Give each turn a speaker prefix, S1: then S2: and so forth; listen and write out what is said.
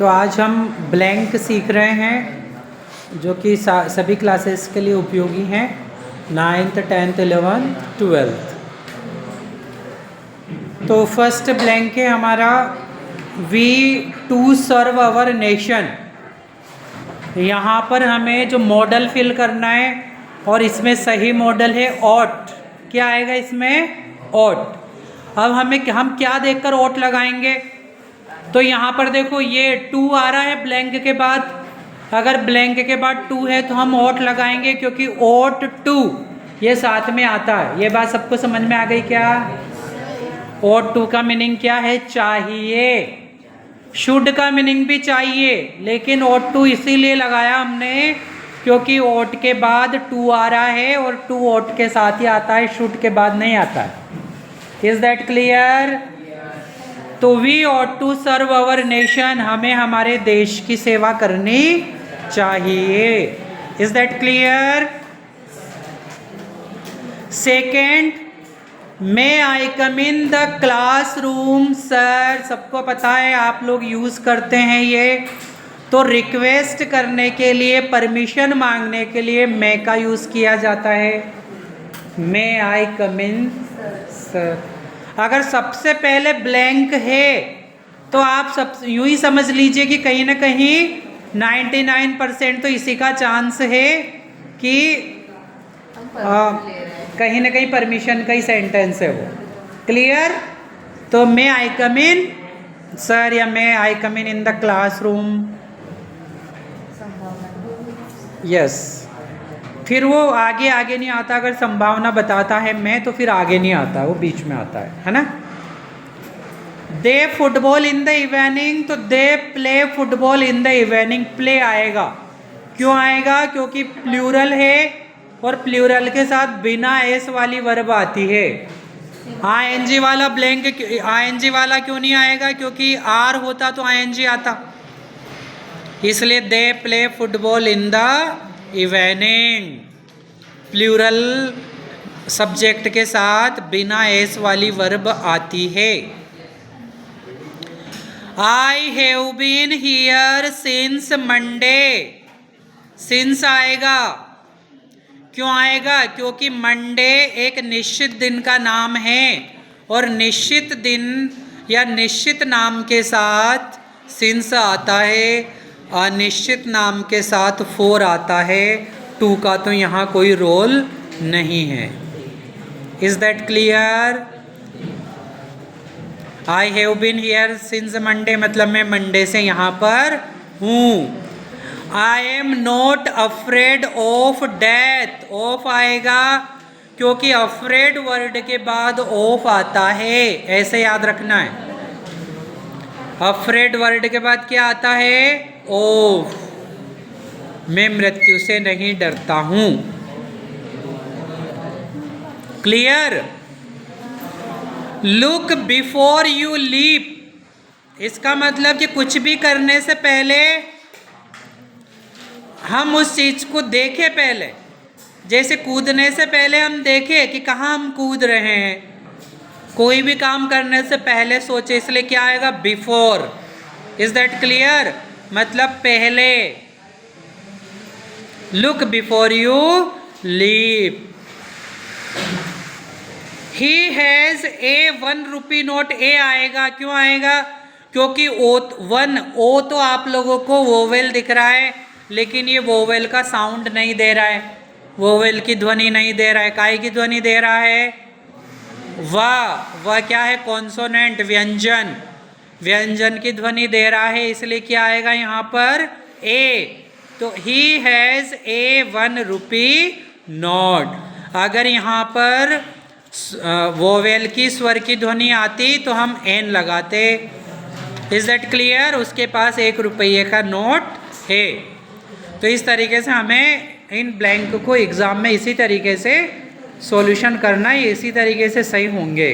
S1: तो आज हम ब्लैंक सीख रहे हैं जो कि सभी क्लासेस के लिए उपयोगी हैं, 9th 10th 11th 12th। तो फर्स्ट ब्लैंक है हमारा we to serve our nation. यहाँ पर हमें जो मॉडल फिल करना है और इसमें सही मॉडल है ऑट। क्या आएगा इसमें? ऑट। अब हम क्या देखकर ऑट लगाएंगे? तो यहाँ पर देखो ये 2 आ रहा है ब्लैंक के बाद। अगर ब्लैंक के बाद 2 है तो हम ऑट लगाएंगे क्योंकि ऑट 2 ये साथ में आता है। ये बात सबको समझ में आ गई क्या? ऑट 2 का मीनिंग क्या है? चाहिए। शुड का मीनिंग भी चाहिए, लेकिन ऑट 2 इसीलिए लगाया हमने क्योंकि ऑट के बाद 2 आ रहा है और 2 ऑट के साथ ही आता है, शुड के बाद नहीं आता है। Is that clear? तो we ought to serve our nation, हमें हमारे देश की सेवा करनी चाहिए। Is that clear? Second, may I come in the classroom. Sir सबको पता है आप लोग यूज करते हैं ये। तो रिक्वेस्ट करने के लिए, परमिशन मांगने के लिए मे का यूज किया जाता है। मे आई कम इन सर। अगर सबसे पहले ब्लैंक है तो आप सब यूं ही समझ लीजिए कि कहीं ना कहीं 99% तो इसी का चांस है कि कहीं ना कहीं परमिशन का ही सेंटेंस है वो। क्लियर? तो मे आई कम इन सर या मे I come in the classroom. Yes. फिर वो आगे नहीं आता। अगर संभावना बताता है मैं तो फिर आगे नहीं आता, वो बीच में आता है ना। दे फुटबॉल इन द इवनिंग, तो दे play football in the evening. Play आएगा। क्यों आएगा? क्योंकि प्लूरल है और प्लूरल के साथ बिना एस वाली वर्ब आती है। आईएनजी वाला ब्लैंक, आईएनजी वाला क्यों नहीं आएगा? क्योंकि आर होता तो आईएनजी आता। इसलिए they play football in the evening. Plural subject के साथ बिना एस वाली वर्ब आती है। I have been here since Monday. Since आएगा। क्यों आएगा? क्योंकि मंडे एक निश्चित दिन का नाम है और निश्चित दिन या निश्चित नाम के साथ सिंस आता है, अनिश्चित नाम के साथ फोर आता है। 2 का तो यहाँ कोई रोल नहीं है। Is that clear? I have been here since Monday मतलब मैं मंडे से यहाँ पर हूँ। I am not afraid of death. Of आएगा क्योंकि अफ्रेड वर्ड के बाद ऑफ आता है, ऐसे याद रखना है। अफ्रेड वर्ड के बाद क्या आता है? ऑफ। मैं मृत्यु से नहीं डरता हूं। Clear? Look before you leap, इसका मतलब कि कुछ भी करने से पहले हम उस चीज को देखें पहले। जैसे कूदने से पहले हम देखें कि कहाँ हम कूद रहे हैं। कोई भी काम करने से पहले सोचे, इसलिए क्या आएगा? बिफोर। Is that clear? मतलब पहले। Look before you leap. He has a 1 rupee note. A आएगा। क्यों आएगा? क्योंकि ओ तो आप लोगों को वोवेल दिख रहा है, लेकिन ये वोवेल का साउंड नहीं दे रहा है, वोवेल की ध्वनि नहीं दे रहा है। काय की ध्वनि दे रहा है? वह क्या है? कॉन्सोनेंट, व्यंजन। व्यंजन की ध्वनि दे रहा है, इसलिए क्या आएगा यहाँ पर? ए। तो ही हैज ए 1 रुपी नोट। अगर यहाँ पर वोवेल की स्वर की ध्वनि आती तो हम एन लगाते। Is that clear? उसके पास 1 रुपये का नोट है। तो इस तरीके से हमें इन ब्लैंक को एग्जाम में इसी तरीके से सॉल्यूशन करना है, इसी तरीके से सही होंगे।